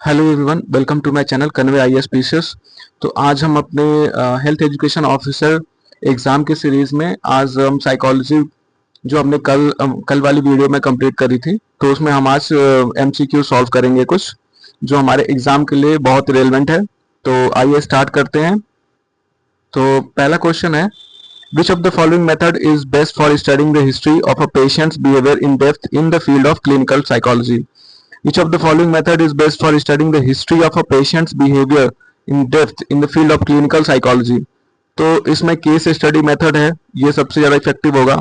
Hello everyone, welcome to my channel convey IAS PCS. तो आज हम अपने हेल्थ एजुकेशन ऑफिसर एग्जाम के सीरीज में आज हम साइकोलॉजी जो हमने कल वाली वीडियो में कंप्लीट करी थी, तो उसमें हम आज एमसीक्यू सॉल्व करेंगे कुछ जो हमारे एग्जाम के लिए बहुत रेलेवेंट है। तो आइए स्टार्ट करते हैं। तो पहला क्वेश्चन है, विच of the following method is best for studying the history of a patients behaviour in depth in the field of clinical psychology. Which of the following method is best for studying the history of a patient's behavior in depth in the field of clinical psychology? तो इसमें case study method है, ये सबसे ज़्यादा effective होगा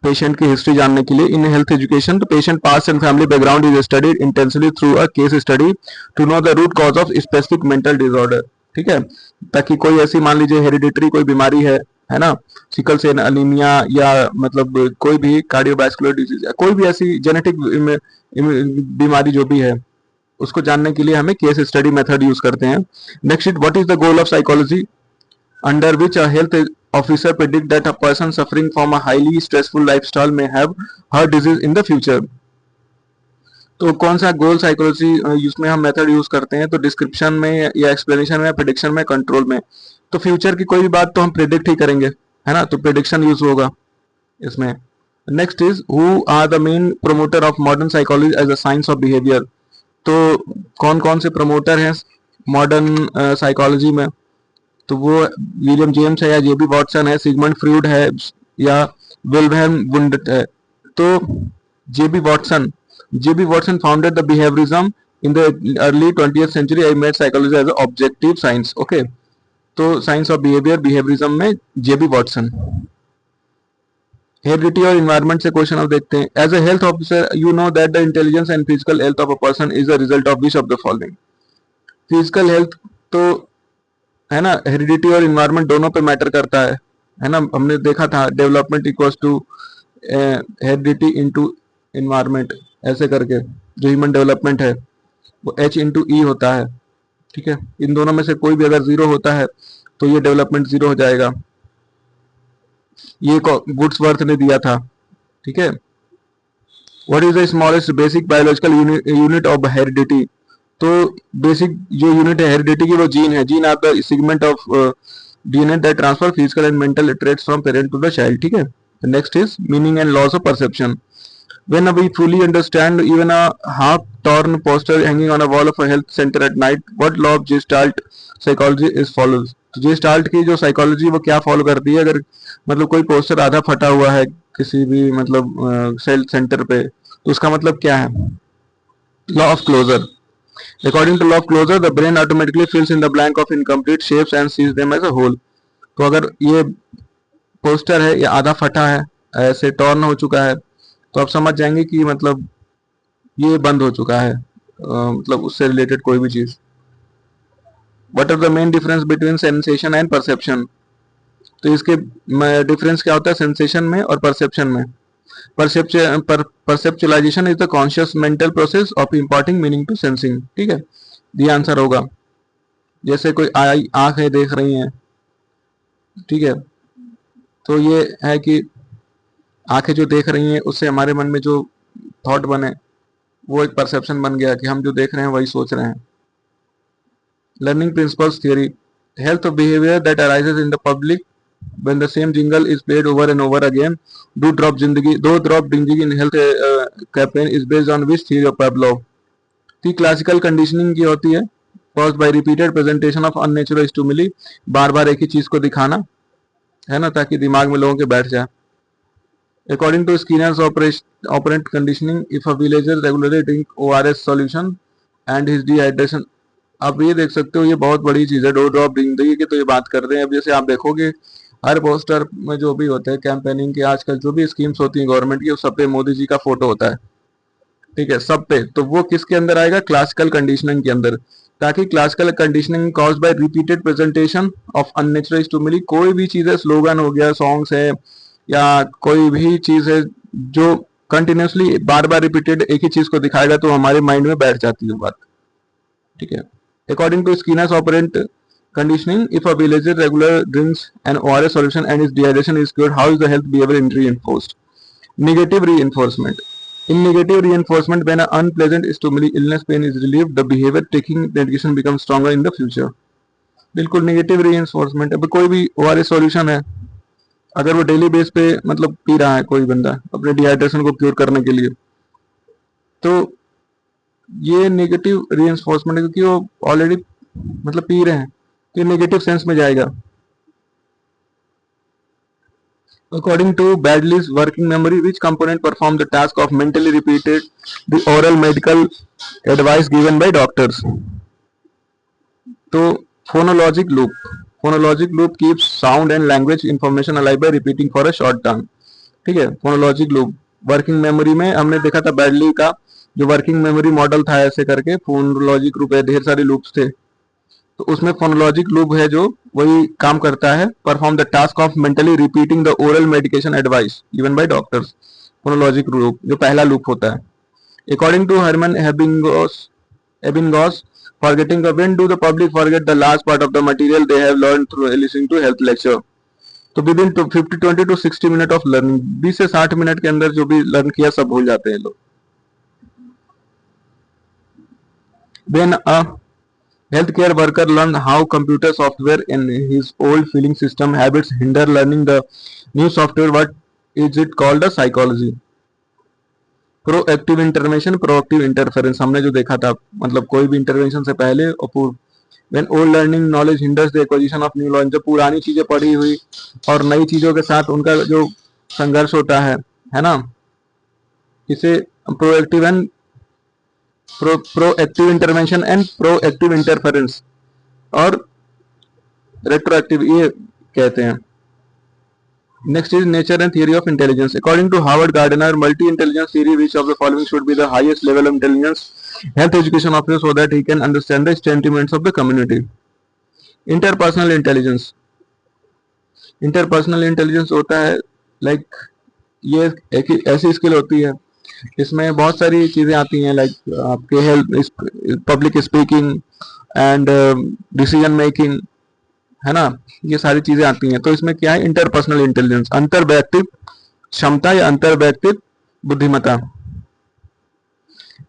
patient की history जानने के लिए। In health education, the patient past and family background is studied intensely through a case study to know the root cause of specific mental disorder. ठीक है, ताकि कोई ऐसी मान लीजिए हेरिडिटरी कोई बीमारी है ना, सिकल सेल अनीमिया या मतलब कोई भी कार्डियोवैस्कुलर डिजीज, कोई भी ऐसी जेनेटिक बीमारी जो भी है, उसको जानने के लिए हमें केस स्टडी मेथड यूज करते हैं। Next, what is the goal of psychology under which a health officer predict that a person suffering from a highly stressful lifestyle may have heart disease in the future? तो कौन सा गोल psychology उसमें हम method use करते हैं? तो description में या एक्सप्लेनेशन में, प्रेडिक्शन में, कंट्रोल में। तो फ्यूचर की कोई भी बात तो हम प्रिडिक्ट ही करेंगे, है ना, तो प्रेडिक्शन यूज होगा इसमें। Next is, who are the main promoter of modern psychology as a science of behaviour. तो कौन कौन से प्रमोटर हैं मॉडर्न साइकोलॉजी में? तो वो विलियम जेम्स है या जेबी वॉटसन है, सिगमंड फ्रूड है या विल्हेल्म वुंड है। तो JB Watson founded the behaviourism in the early 20th century. I made psychology as objective science. Okay, तो साइंस ऑफ बिहेवियरिज्म में जेबी वॉटसन। हेरिडिटी और इन्वायरमेंट से क्वेश्चन अब देखते हैं। As a health officer you know that the intelligence and physical health of a person is the result of which of the following. Physical health तो है ना, heredity और environment दोनों पे मैटर करता है ना। हमने देखा था development equals to heredity into environment, ऐसे करके जो ह्यूमन डेवलपमेंट है वो H इंटू ई होता है। ठीक है, इन दोनों में से कोई भी अगर जीरो होता है तो ये डेवलपमेंट जीरो हो जाएगा। ये वुड्सवर्थ ने दिया था। ठीक है, what is the smallest basic biological unit of heredity. तो बेसिक जो यूनिट है हेरिडिटी की वो जीन है। Gene are the segment of DNA that transfer physical and mental traits from parent to the child. ठीक है, next is meaning and loss of perception. When we fully understand even a half-torn poster hanging on a wall of a health center at night, what law of Gestalt psychology is follows? तो Gestalt की जो psychology वो क्या follow करती है? अगर मतलब कोई पोस्टर आधा फटा हुआ है किसी भी मतलब हेल्थ सेंटर पे, तो उसका मतलब क्या है? Law of closure. According to law of closure, the brain automatically fills in the blank of incomplete shapes and sees them as a whole. तो अगर ये पोस्टर है या आधा फटा है, ऐसे टॉर्न हो चुका है, तो आप समझ जाएंगे कि मतलब ये बंद हो चुका है, मतलब उससे रिलेटेड कोई भी चीज। What are the main difference between sensation and perception. तो इसके डिफरेंस क्या होता है सेंसेशन में और परसेप्शन में? Perceptualization is the conscious mental process of importing meaning to sensing. ठीक है, ये आंसर होगा। जैसे कोई आंखें देख रही हैं, ठीक है, तो ये है कि आंखें जो देख रही हैं उससे हमारे मन में जो थॉट बने वो एक परसेप्शन बन गया कि हम जो देख रहे हैं वही सोच रहे हैं। Learning principles theory, health of behaviour that arises in the public when the same jingle is played over and over again. Do drop जिंदगी in health campaign is based on which theory of Pavlov? की classical conditioning की होती है, caused by repeated presentation of unnatural stimuli, बार बार एक ही चीज को दिखाना, है ना, ताकि दिमाग में लोगों के बैठ जाए। According to Skinner's operant conditioning, if a villager regularly drink ORS solution and his dehydration, आप ये देख सकते हो ये बहुत बड़ी चीज है। डो ड्रॉप जिंदगी की तो ये बात करते हैं। अब जैसे आप देखोगे हर पोस्टर में जो भी होते हैं कैंपेनिंग के, आजकल जो भी स्कीम्स होती हैं गवर्नमेंट की, उस सब पे मोदी जी का फोटो होता है। ठीक है, सब पे। तो वो किसके अंदर आएगा? क्लासिकल कंडीशनिंग के अंदर। ताकि classical conditioning caused by repeated presentation of unnatural stimuli, कोई भी चीज है, स्लोगन हो गया, सॉन्ग्स है, या कोई भी चीज है जो कंटिन्यूसली बार बार रिपीटेड एक ही चीज को दिखाएगा तो हमारे माइंड में बैठ जाती है बात। ठीक है, according to Skinner's operant conditioning, if a villager regular drinks an ORS solution and his dehydration is cured, how is the health behavior reinforced? Negative reinforcement. In negative reinforcement, when an unpleasant stimuli, illness, pain is relieved, the behavior taking medication becomes stronger in the future. बिल्कुल negative reinforcement. अब कोई भी ORS solution है, अगर वो daily base पे मतलब P रहा है कोई बंदा अपने डिहाइड्रेशन को क्योर करने के लिए, तो ये नेगेटिव रीइंफोर्समेंट है, क्योंकि वो ऑलरेडी मतलब पी रहे हैं, तो ये नेगेटिव सेंस में जाएगा। According to Bradley's working memory, which component perform the task of mentally repeated the oral medical advice given by doctors? तो phonologic loop keeps sound and language information alive by repeating for a short time. ठीक है, phonologic loop working memory में हमने देखा था badly का जो working memory model था, ऐसे करके फोनोलॉजिक लूप है, ढेर सारे लूप्स थे, तो उसमें फोनोलॉजिक लूप है जो वही काम करता है, perform the task of mentally repeating the oral medication advice given by doctors. Phonologic loop जो पहला लूप होता है। According to Hermann Ebbinghaus, forgetting when do the public forget the last part of the material they have learned through listening to health lecture? तो with in 20 to 60 minute of learning, 20 से 60 minute के अंदर जो भी learn किया सब भूल जाते हैं लोग। When a healthcare worker learn how computer software in his old feeling system habits hinder learning the new software, what is it called? A psychology. Proactive intervention, proactive interference हमने जो देखा था, मतलब कोई भी इंटरवेंशन से पहले और पूर्व। When old learning knowledge hinders the acquisition of new knowledge, जब पुरानी चीजें पढ़ी हुई और नई चीजों के साथ उनका जो संघर्ष होता है ना, इसे proactive and proactive intervention and proactive interference और रेट्रोएक्टिव ये कहते हैं। Next is nature and theory of intelligence. According to Howard Gardner, multi-intelligence theory, which of the following should be the highest level of intelligence health education officer so that he can understand the sentiments of the community? Interpersonal intelligence. Interpersonal intelligence होता है like ये एक ऐसी skill होती है इसमें बहुत सारी चीजें आती हैं, लाइक आपके health, public speaking and decision making, है ना, ये सारी चीजें आती हैं। तो इसमें क्या है? इंटरपर्सनल इंटेलिजेंस, अंतर्वैयक्तिक क्षमता या अंतर्वैयक्तिक बुद्धिमत्ता।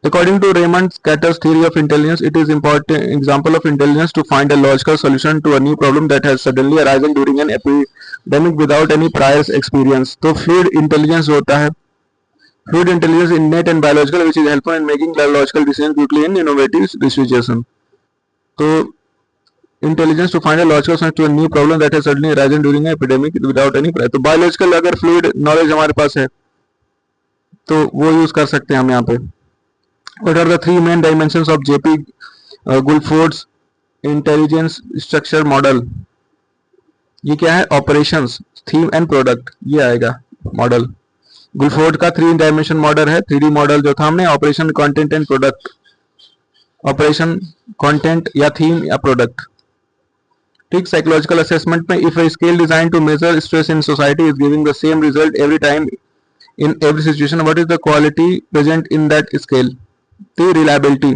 According to Raymond Scatter's theory of intelligence, it is important example of intelligence to find a logical solution to a new problem that has suddenly arisen during an epidemic without any prior experience. तो fluid intelligence होता है, fluid intelligence innate and biological which is helpful in making logical decisions quickly in innovative situation. तो intelligence to find a logical solution to a new problem that has suddenly arisen during an epidemic without any prior. तो biological अगर fluid knowledge हमारे पास है तो वो use कर सकते हैं हम यहाँ पे। What are the three main dimensions of JP Guilford's intelligence structure model? ये क्या है? ऑपरेशंस, थीम एंड प्रोडक्ट, ये आएगा मॉडल। गुलफोर्ड का 3 डायमेंशन मॉडल है, 3D मॉडल जो था हमने, operation, content and product. Operation, content या थीम या प्रोडक्ट। ठीक, साइकोलॉजिकल असेसमेंट में if a scale design to measure stress in society is giving the same result every time in every situation, what is the quality present in that scale? The reliability.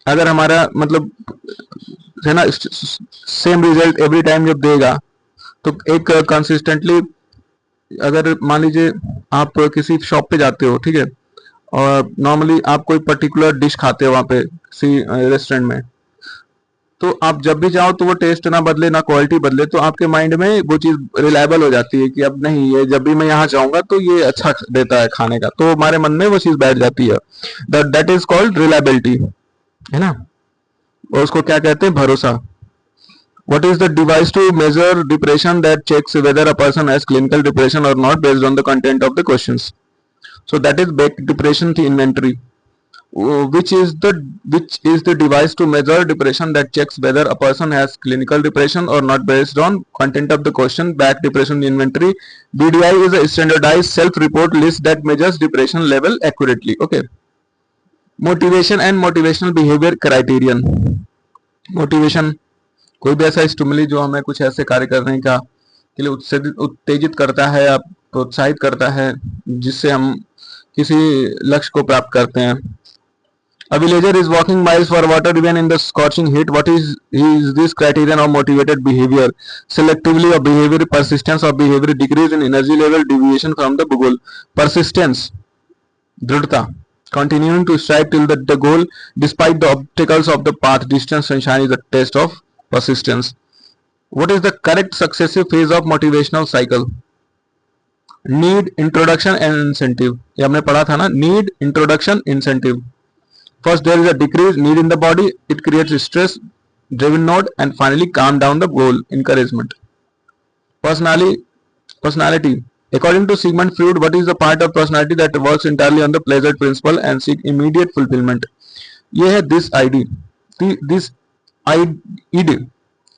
अगर हमारा मतलब है ना same result every time जब देगा तो एक consistently, अगर मान लीजिए आप किसी शॉप पे जाते हो, ठीक है, और नॉर्मली आप कोई पर्टिकुलर डिश खाते हो वहां पे किसी रेस्टोरेंट में, तो आप जब भी जाओ तो वो टेस्ट ना बदले ना क्वालिटी बदले, तो आपके माइंड में वो चीज रिलायबल हो जाती है कि अब नहीं, ये जब भी मैं यहाँ जाऊंगा तो ये अच्छा देता है खाने का, तो हमारे मन में वो चीज बैठ जाती है। दैट इज कॉल्ड रिलायबिलिटी, है ना, और उसको क्या कहते हैं? भरोसा। What is the device to measure depression that checks whether a person has clinical depression or not based on the content of the questions? So that is Beck depression inventory. Which is the device to measure depression that checks whether a person has clinical depression or not based on content of the question? Beck depression inventory. BDI is a standardized self-report list that measures depression level accurately. Okay. Motivation and motivational behavior criterion. Motivation, कोई भी ऐसा stimuli जो हमें कुछ ऐसे कार्य करने का के लिए उत्तेजित करता है या प्रोत्साहित करता है जिससे हम किसी लक्ष्य को प्राप्त करते हैं। A villager is walking miles for water even in the scorching heat. What is this criterion of motivated behavior? Selectively of behavior, persistence of behavior, decrease in energy level, deviation from the goal. Persistence, दृढ़ता, continuing to strive till the goal despite the obstacles of the path. Distance and shine is the test of persistence. What is the correct successive phase of motivational cycle? Need, introduction and incentive. ये हमने पढ़ा था ना, need, introduction, incentive. First there is a decrease need in the body, it creates stress driven node, and finally calm down the goal, encouragement. Personality. According to Sigmund Freud, what is the part of personality that works entirely on the pleasure principle and seek immediate fulfillment? ये है this ID. This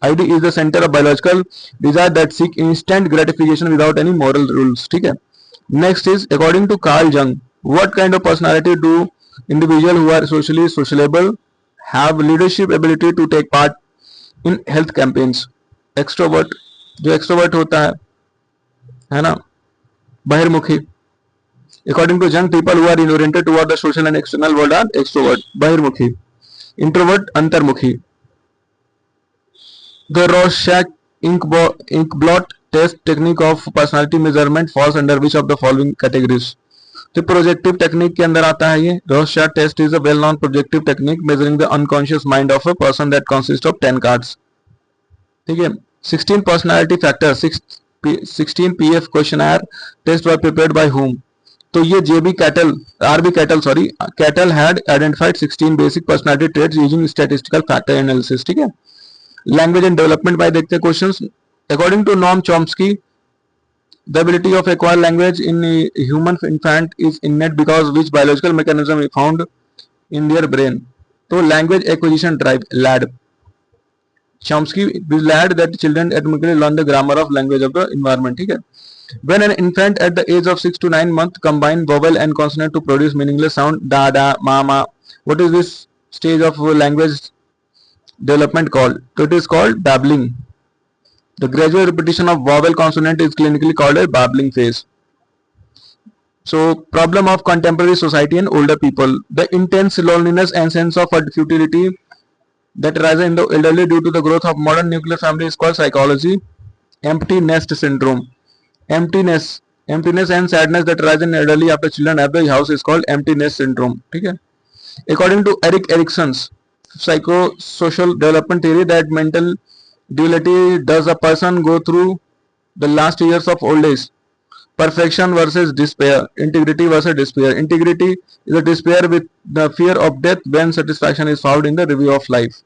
ID is the center of biological desire that seek instant gratification without any moral rules. ठीक है. Next is, according to Carl Jung, what kind of personality do individuals who are socially sociable have leadership ability to take part in health campaigns? Extrovert, जो extrovert होता है ना, बहिर्मुखी. According to Jung, people who are oriented toward the social and external world are extrovert, बहिर्मुखी. Introvert, अंतर्मुखी. The Rorschach-Inkblot test technique of personality measurement falls under which of the following categories? तो projective technique के अंदर आता है ये. Rorschach test is a well-known projective technique measuring the unconscious mind of a person that consists of 10 cards. ठीक है. 16 personality factors, 16 PF questionnaire test were prepared by whom? तो ये RB Kettle had identified 16 basic personality traits using statistical factor analysis. ठीक है. Language and development by देखते हैं questions. According to Noam Chomsky, the ability of acquire language in human infant is innate because which biological mechanism is found in their brain. तो language acquisition drive, LAD. Chomsky LAD that children automatically learn the grammar of language of the environment. ठीक है. When an infant at the age of 6 to 9 months combine vowel and consonant to produce meaningless sound da da ma ma, what is this stage of language development called? So it is called babbling. The gradual repetition of vowel consonant is clinically called a babbling phase. So problem of contemporary society and older people, the intense loneliness and sense of futility that arises in the elderly due to the growth of modern nuclear family is called psychology empty nest syndrome. Emptiness and sadness that arise in elderly after children have the house is called empty nest syndrome. ठीक है. According to Erik Erikson's psychosocial development theory, that mental duality does a person go through the last years of old age? Perfection versus despair, integrity versus despair. Integrity is a despair with the fear of death when satisfaction is found in the review of life.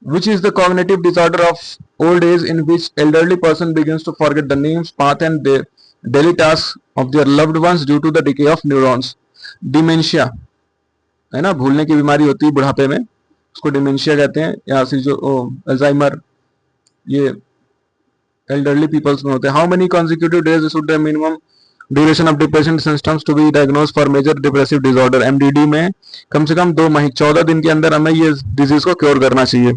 Which is the cognitive disorder of old age in which elderly person begins to forget the names, path and their daily tasks of their loved ones due to the decay of neurons? Dementia है ना, भूलने की बीमारी होती है बुढ़ापे में, उसको डिमेंशिया कहते हैं. या फिर जो अल्जाइमर, ये एल्डरली पीपल्स में होते हैं. How many consecutive days should the minimum duration of depression symptoms to be diagnose for major depressive disorder? MDD में कम से कम 2 महीने 14 दिन के अंदर हमें ये डिजीज को क्योर करना चाहिए.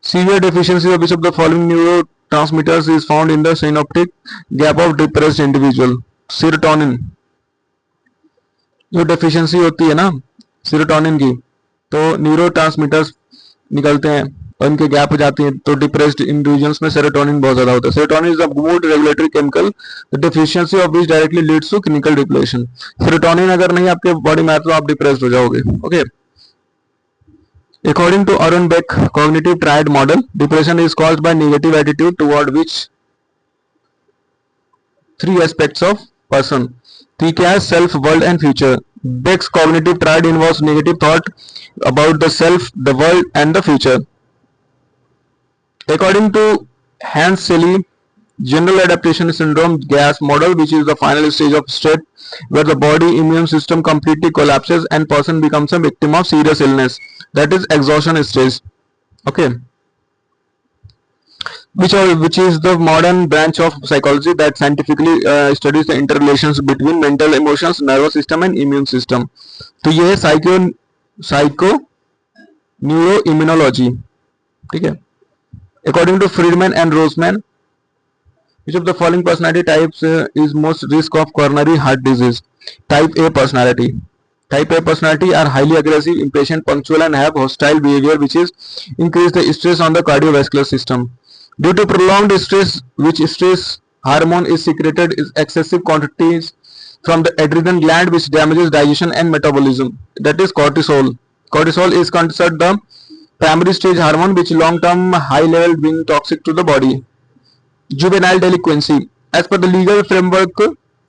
Severe deficiency of which of the following neurotransmitters is found in the synaptic gap of depressed individual? Serotonin. जो डेफिशिएंसी होती है ना सेरोटोनिन की, तो न्यूरोट्रांसमीटर्स निकलते हैं और इनके गैप हो जाती है, तो डिप्रेस्ड इंडिविजुअल्स में सेरोटोनिन बहुत ज्यादा होता है. Serotonin is the mood regulatory chemical, the deficiency of which directly leads to clinical depression. Serotonin अगर नहीं आपके बॉडी में तो आप डिप्रेस्ड हो जाओगे. Okay. According to Aaron Beck cognitive triad model, depression is caused by negative attitude toward which 3 aspects of person. ठीक है, self, world and future. Beck's cognitive triad involves negative thought about the self, the world and the future. According to Hans Selye, general adaptation syndrome gas model, which is the final stage of state where the body immune system completely collapses and person becomes a victim of serious illness, that is exhaustion stage. Okay. Which is the modern branch of psychology that scientifically studies the interrelations between mental, emotions, nervous system and immune system. तो ये है psycho न्यूरोइम्यूनोलॉजी. ठीक है. According to Friedman and Roseman, which of the following personality types is most risk of coronary heart disease? Type A personality. Type A personality are highly aggressive, impatient, punctual and have hostile behavior which is increase the stress on the cardiovascular system. Due to prolonged stress, which stress hormone is secreted is excessive quantities from the adrenal gland which damages digestion and metabolism. That is cortisol. Cortisol is considered the primary stage hormone which long term high level being toxic to the body. Juvenile delinquency. As per the legal framework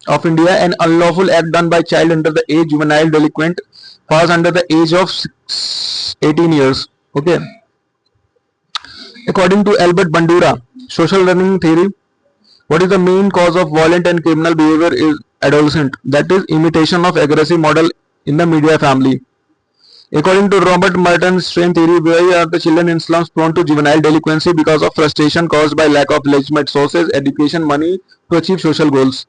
of India, an unlawful act done by child under the age juvenile delinquent falls under the age of 18 years. Okay. According to Albert Bandura, social learning theory, what is the main cause of violent and criminal behavior is adolescent? That is imitation of aggressive model in the media family. According to Robert Merton's strain theory, why are the children in slums prone to juvenile delinquency? Because of frustration caused by lack of legitimate sources, education, money to achieve social goals.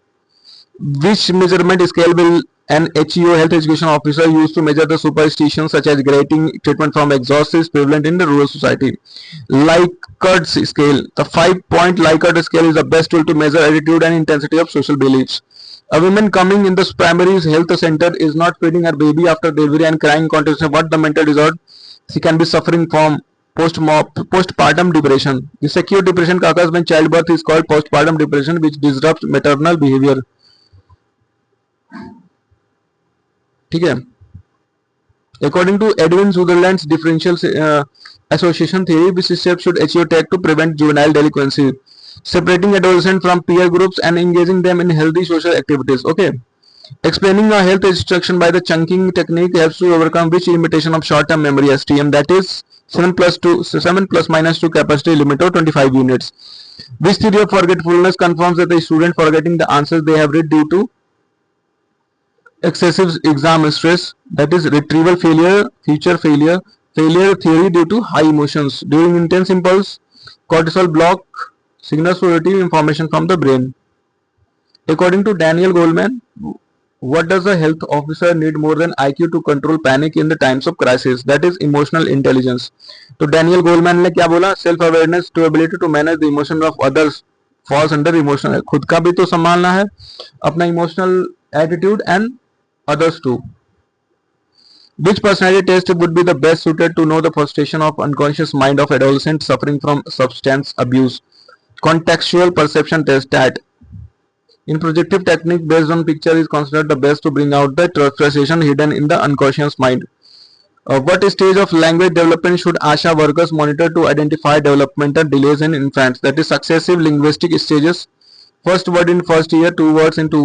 Which measurement scale will an HEO health education officer use to measure the superstitions such as grating treatment from exhaust is prevalent in the rural society? Likert scale. The 5-point Likert scale is the best tool to measure attitude and intensity of social beliefs. A woman coming in the primary health center is not feeding her baby after delivery and crying continuously. What the mental disorder she can be suffering from? Postpartum depression. This acute depression occurs when childbirth is called postpartum depression, which disrupts maternal behavior. ठीक है. According to Edwin Sutherland's differential association theory, which steps should HEO take to prevent juvenile delinquency? Separating adolescents from peer groups and engaging them in healthy social activities. Okay. Explaining a health instruction by the chunking technique helps to overcome which limitation of short-term memory STM, that is 7 plus minus 2 capacity limit of 25 units. Which theory of forgetfulness confirms that the student forgetting the answers they have read due to excessive exam stress, that is retrieval failure, future failure theory due to high emotions. During intense impulse, cortisol block signals to retrieve information from the brain. According to Daniel Goleman, what does a health officer need more than IQ to control panic in the times of crisis? That is emotional intelligence. तो Daniel Goleman ने क्या बोला? Self awareness to ability to manage the emotion of others falls under emotional. खुद का भी तो संभालना है, अपना emotional attitude and others too. Which personality test would be the best suited to know the frustration of unconscious mind of adolescents suffering from substance abuse? Contextual perception test, TAT. In projective technique based on picture is considered the best to bring out the frustration hidden in the unconscious mind. What stage of language development should ASHA workers monitor to identify developmental delays in infants? That is successive linguistic stages. First word in first year, 2 words in 2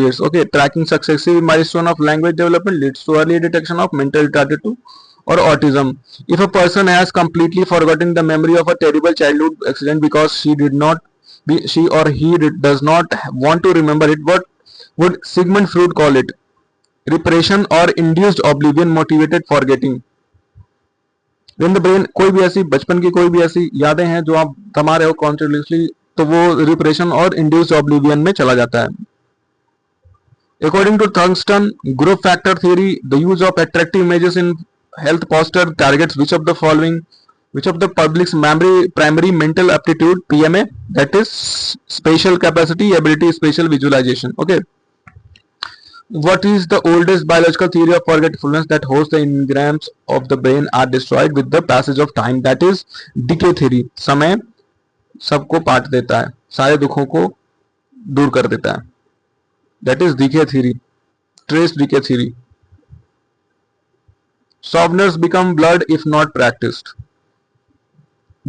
years. Okay, tracking successive milestone of language development leads to early detection of mental retardation or autism. If a person has completely forgotten the memory of a terrible childhood accident because she or he does not want to remember it, what would Sigmund Freud call it? Repression or induced oblivion motivated forgetting. When the brain, कोई भी ऐसी बचपन की कोई भी ऐसी यादें हैं जो आप थमा रहे हो कॉन्शियसली, तो वो रिप्रेशन और इंड्यूस्ड ऑब्लिवियन में चला जाता है. According to Thurston group factor theory, the use of attractive images in health poster targets which of the public's primary mental aptitude, PMA, that is spatial capacity, ability, spatial visualization. Okay. What is the oldest biological theory of forgetfulness that holds the engrams of the brain are destroyed with the passage of time? That is decay theory. समय सबको पाट देता है, सारे दुखों को दूर कर देता है. That is decay theory, trace decay theory. Souvenirs become blurred if not practiced.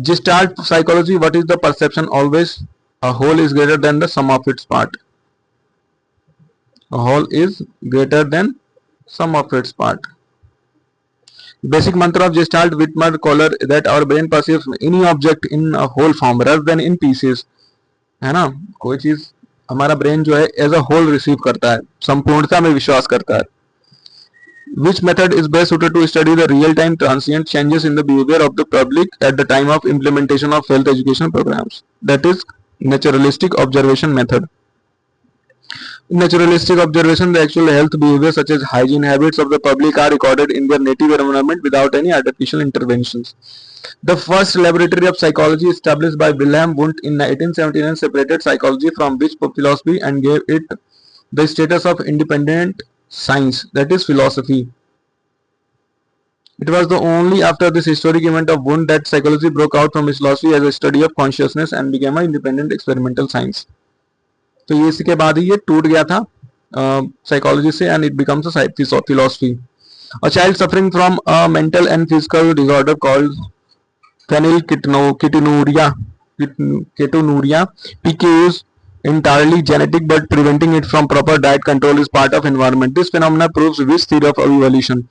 Gestalt psychology, what is the perception? Always a whole is greater than the sum of its part. A whole is greater than sum of its part. Basic mantra of Gestalt Whitmer Kohler that our brain perceives any object in a whole form rather than in pieces. है ना, कोई चीज हमारा brain जो है as a whole receive करता है, संपूर्णता में विश्वास करता है. Which method is best suited to study the real-time transient changes in the behavior of the public at the time of implementation of health education programs? That is naturalistic observation method. In naturalistic observation, the actual health behavior such as hygiene habits of the public are recorded in their native environment without any artificial interventions. The first laboratory of psychology established by Wilhelm Wundt in 1879 separated psychology from which philosophy and gave it the status of independent science, that is philosophy. It was the only after this historic event of Wundt that psychology broke out from philosophy as a study of consciousness and became an independent experimental science. तो ये इसके बाद ही ये टूट गया था psychology से, and it becomes a philosophy. A child suffering from a mental and physical disorder called phenylketonuria, ketonuria, PK is entirely genetic, but preventing it from proper diet control is part of environment. This phenomena proves which theory of evolution.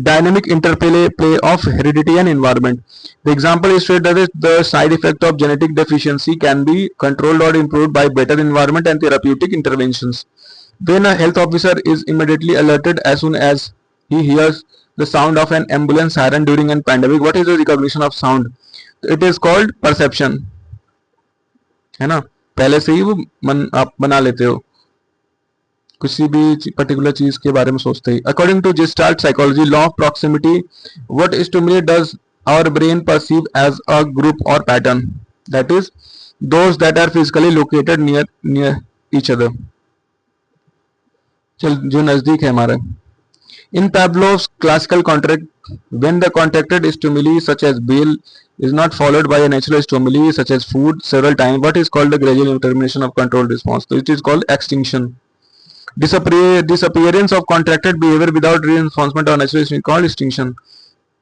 Dynamic interplay of heredity and environment. The example illustrates that the side effect of genetic deficiency can be controlled or improved by better environment and therapeutic interventions. When a health officer is immediately alerted as soon as he hears the sound of an ambulance siren during a pandemic, what is the recognition of sound? It is called perception, है ना. पहले से ही वो मन आप बना लेते हो किसी भी पर्टिकुलर चीज के बारे में सोचते ही. According to Gestalt psychology, law of proximity, what stimuli does our brain perceive as a group or pattern? That is, those that are physically located near each other. चल जो नजदीक है हमारे. In Pavlov's classical contract, when the contracted stimuli such as bell is not followed by a natural stimuli such as food several times, what is called the gradual termination of controlled response? So it is called extinction. Disappearance of contracted behavior without reinforcement or natural stimuli called extinction.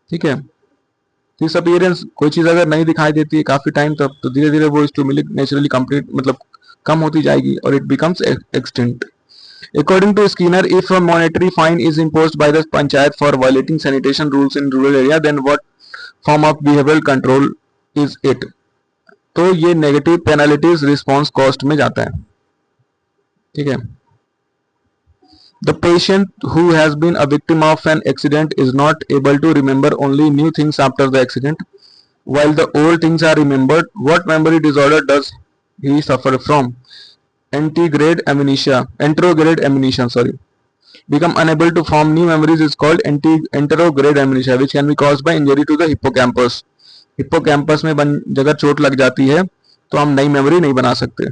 ठीक है. Disappearance, कोई चीज अगर नहीं दिखाई देती है काफी टाइम तक, तो धीरे धीरे वो स्टिमुली नेचुरली कंप्लीट मतलब कम होती जाएगी और it becomes extinct. According to Skinner, if a monetary fine is imposed by the panchayat for violating sanitation rules in rural area, then what form of behavioral control is it? तो ये negative penalties response cost में जाता है. ठीक है. The patient who has been a victim of an accident is not able to remember only new things after the accident, while the old things are remembered. What memory disorder does he suffer from? Anterograde amnesia, sorry. Become unable to form new memories is called anterograde amnesia, which can be caused by injury to the hippocampus. Hippocampus में अगर चोट लग जाती है तो हम नई memory नहीं बना सकते.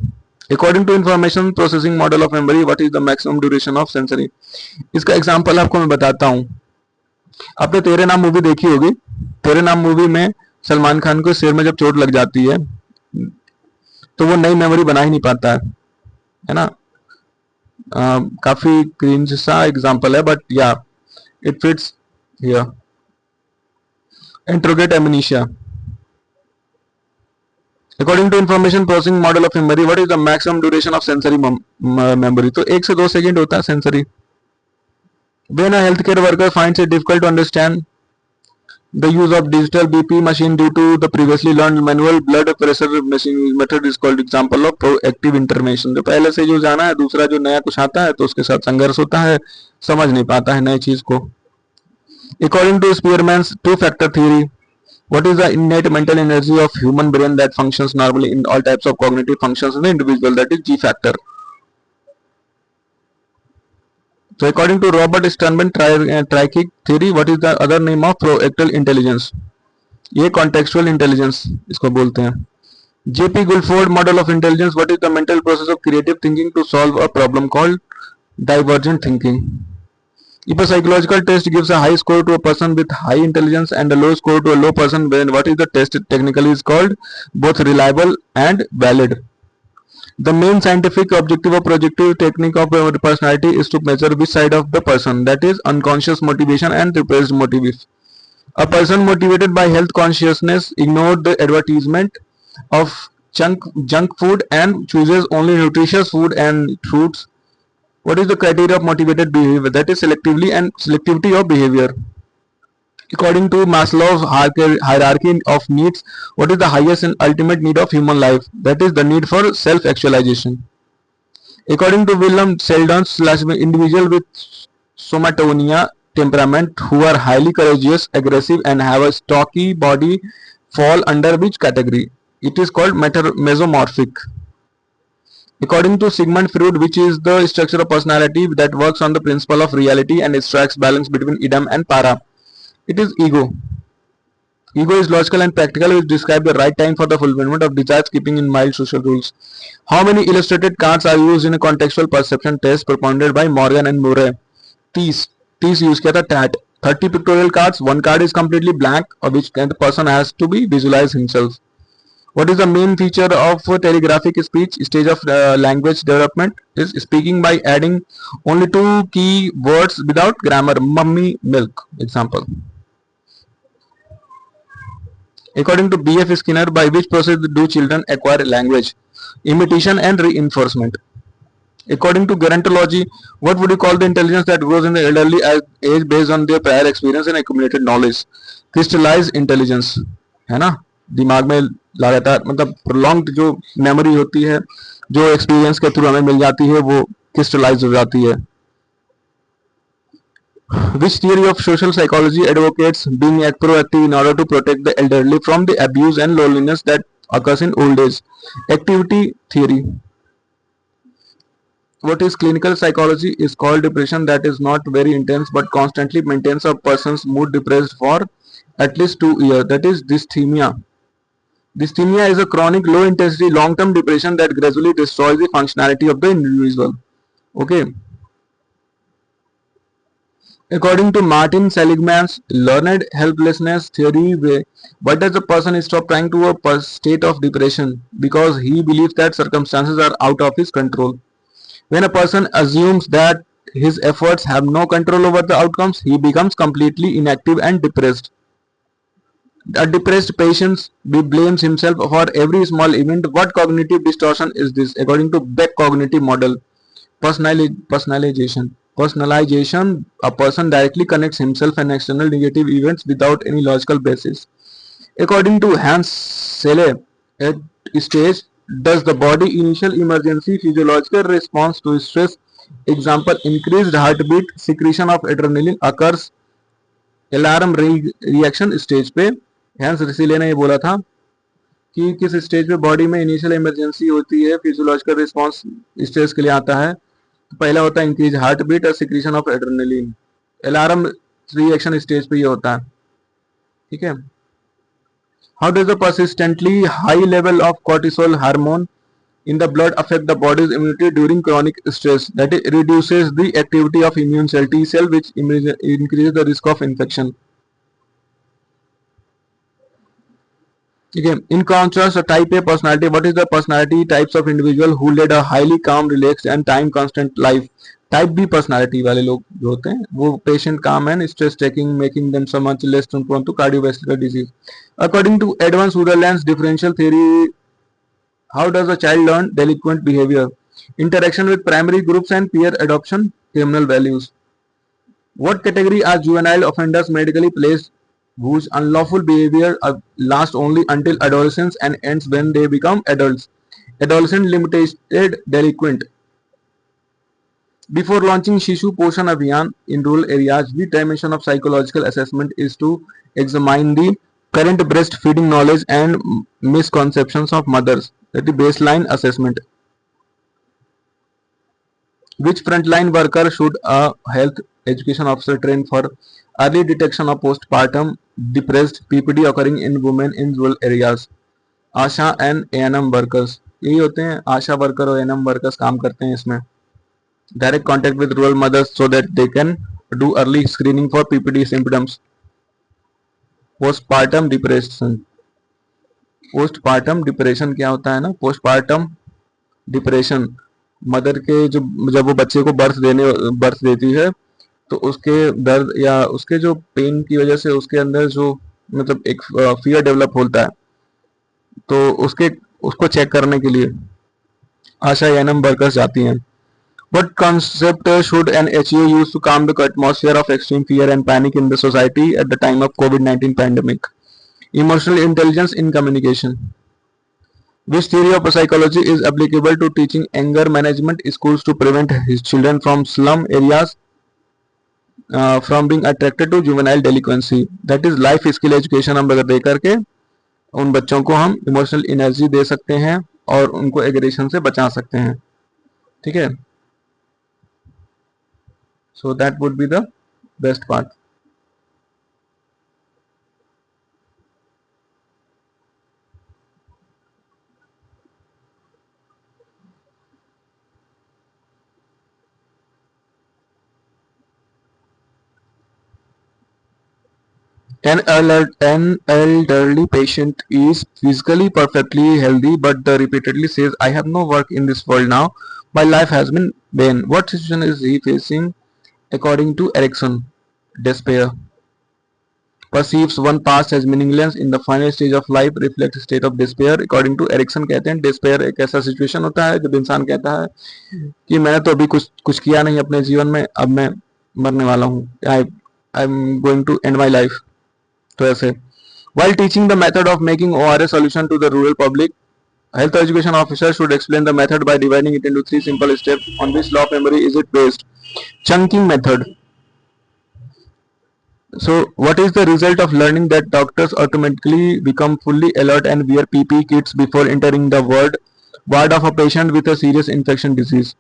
According to information processing model of memory, what is the maximum duration of sensory? इसका एग्जांपल आपको मैं बताता हूँ. आपने तेरे नाम मूवी देखी होगी. तेरे नाम मूवी में सलमान खान को सिर में जब चोट लग जाती है तो वो नई मेमोरी बना ही नहीं पाता है ना. काफी क्रिंज सा एग्जांपल है, बट या it fits here. Interrogate amnesia. According to information processing model of memory, what is the maximum duration of sensory memory? तो 1 से 2 सेकंड होता है sensory. When a healthcare worker finds it difficult to understand the use of digital BP machine due to the previously learned manual blood pressure machine method is called example of proactive intervention. जो पहले से जो जाना है, दूसरा जो नया कुछ आता है तो उसके साथ संघर्ष होता है, समझ नहीं पाता है नई चीज को. According to Spearman's two-factor theory, what is the innate mental energy of human brain that functions normally in all types of cognitive functions in the individual? That is G factor. So according to Robert Sternberg trichic theory, what is the other name of proactive intelligence? ये contextual intelligence इसको बोलते हैं. J.P. Guilford model of intelligence, what is the mental process of creative thinking to solve a problem called divergent thinking? If a psychological test gives a high score to a person with high intelligence and a low score to a low person, then what is the test technically is called both reliable and valid. The main scientific objective of projective technique of personality is to measure which side of the person, that is unconscious motivation and repressed motives. A person motivated by health consciousness ignores the advertisement of junk food and chooses only nutritious food and fruits. What is the criteria of motivated behavior? That is selectivity of behavior. According to Maslow's hierarchy of needs, what is the highest and ultimate need of human life? That is the need for self-actualization. According to William Selden, individuals with somatonia temperament who are highly courageous, aggressive, and have a stocky body fall under which category? It is called mesomorphic. According to Sigmund Freud, which is the structure of personality that works on the principle of reality and strikes balance between idam and para? It is ego. Ego is logical and practical, which describe the right time for the fulfillment of desires, keeping in mind social rules. How many illustrated cards are used in a contextual perception test propounded by Morgan and Murray? 30 use किया था TAT. 30 pictorial cards. One card is completely blank, of which the person has to be visualize himself. What is the main feature of telegraphic speech stage of language development? Is speaking by adding only two key words without grammar. Mummy, milk. Example. According to B.F. Skinner, by which process do children acquire language? Imitation and reinforcement. According to gerontology, what would you call the intelligence that grows in the elderly age based on their prior experience and accumulated knowledge? Crystallized intelligence, है ना? दिमाग में लगातार मतलब prolonged जो memory होती है, जो experience के थ्रू हमें मिल जाती है, वो crystallize हो जाती है. Which theory of social psychology advocates being proactive in order to protect the elderly from the abuse and loneliness that occurs in old age? Activity theory. What is clinical psychology? Is called depression that is not very intense but constantly maintains a person's mood depressed for at least 2 years. That is dysthymia. Dysthymia is a chronic low intensity long term depression that gradually destroys the functionality of the individual. Okay. According to Martin Seligman's learned helplessness theory, why does a person stop trying to a state of depression? Because he believes that circumstances are out of his control. When a person assumes that his efforts have no control over the outcomes, he becomes completely inactive and depressed. A depressed patient blames himself for every small event. What cognitive distortion is this? According to Beck cognitive model, personalization. Personalization, a person directly connects himself and external negative events without any logical basis. According to Hans Selle, at stage does the body initial emergency physiological response to stress, example increased heartbeat, secretion of adrenaline occurs alarm reaction stage पे. Hence रिसीले ने ये बोला था कि किस stage पे body में initial emergency होती है, फिजियोलॉजिकल रिस्पांस स्टेज के लिए आता है. तो पहला होता है इंक्रीज हार्ट बीट और secretion of adrenaline. Alarm reaction stage पे ये होता है. ठीक है. How does the persistently high level of cortisol hormone in the blood affect the body's immunity during chronic stress? That it reduces the activity of immune cell T cell, which increases the risk of infection. Okay. In contrast, a type A personality. What is the personality types of individual who led a highly calm, relaxed and time constant life? Type B personality वाले लोग जो होते हैं वो patient calm and stress taking making them so much less prone to cardiovascular disease. According to advance Sutherland's differential theory, how does a child learn delinquent behavior? Interaction with primary groups and peer adoption, criminal values. What category are juvenile offenders medically placed whose unlawful behavior lasts only until adolescence and ends when they become adults? Adolescent limited delinquent. Before launching Shishu Poshan Abhiyan in rural areas, the dimension of psychological assessment is to examine the current breastfeeding knowledge and misconceptions of mothers. That is baseline assessment. Which frontline worker should a health education officer train for early detection of postpartum depressed PPD occurring in women in rural areas? Asha and ANM workers. यही होते हैं आशा worker और ANM workers काम करते हैं इसमें. Direct contact with rural mothers so that they can do early screening for PPD symptoms. Postpartum depression. Postpartum depression क्या होता है ना? पोस्टपार्टम डिप्रेशन मदर के जो जब वो बच्चे को बर्थ देती है तो उसके दर्द या उसके जो पेन की वजह से उसके अंदर जो मतलब एक फियर डेवलप होता है, तो उसको चेक करने के लिए आशा एएनएम वर्कर्स जाती हैं. What concept should an HEO use to calm the atmosphere of extreme fear and panic in the society at the time of COVID-19 pandemic? Emotional intelligence in communication. Which theory of psychology is applicable to teaching anger management schools to prevent his children from slum areas from being attracted to juvenile delinquency? That is life skill education. हम दे करके उन बच्चों को हम emotional energy दे सकते हैं और उनको एग्रेशन से बचा सकते हैं. ठीक है. So that would be the best part. An elderly patient is physically perfectly healthy but repeatedly says, I have no work in this world now. My life has been vain. What situation is he facing according to Erikson? Despair. Perceives one past as meaningless in the final stage of life, reflects state of despair. According to Erikson कहते हैं despair एक ऐसा situation होता है जब इंसान कहता है कि मैंने तो अभी कुछ किया नहीं अपने जीवन में, अब मैं मरने वाला हूँ, I am going to end my life. तो ऐसे while teaching the method of making ORS solution to the rural public, health education officer should explain the method by dividing it into 3 simple steps. On which law of memory is it based? Chunking method. So what is the result of learning that doctors automatically become fully alert and wear PPE kits before entering the ward of a patient with a serious infection disease?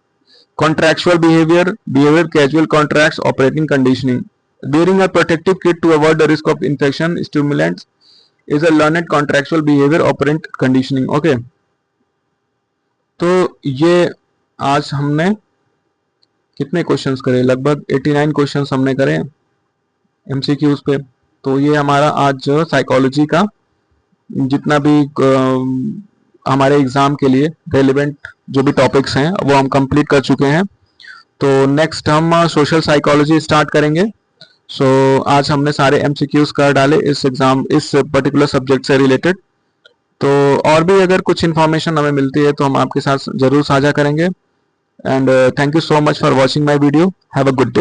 Contractual behavior casual contracts, operating conditioning. Wearing a protective kit to avoid the risk of infection stimulants is a learned contractual behavior, operant conditioning. Okay, तो ये आज हमने कितने questions करे? लगभग 89 questions हमने करे MCQs पे. तो ये हमारा आज साइकोलॉजी का जितना भी हमारे एग्जाम के लिए रेलिवेंट जो भी टॉपिक्स हैं वो हम कंप्लीट कर चुके हैं. तो नेक्स्ट हम सोशल साइकोलॉजी स्टार्ट करेंगे. सो आज हमने सारे MCQs कर डाले इस पर्टिकुलर सब्जेक्ट से रिलेटेड. तो और भी अगर कुछ इन्फॉर्मेशन हमें मिलती है तो हम आपके साथ जरूर साझा करेंगे. And thank you so much for watching my video. Have a good day.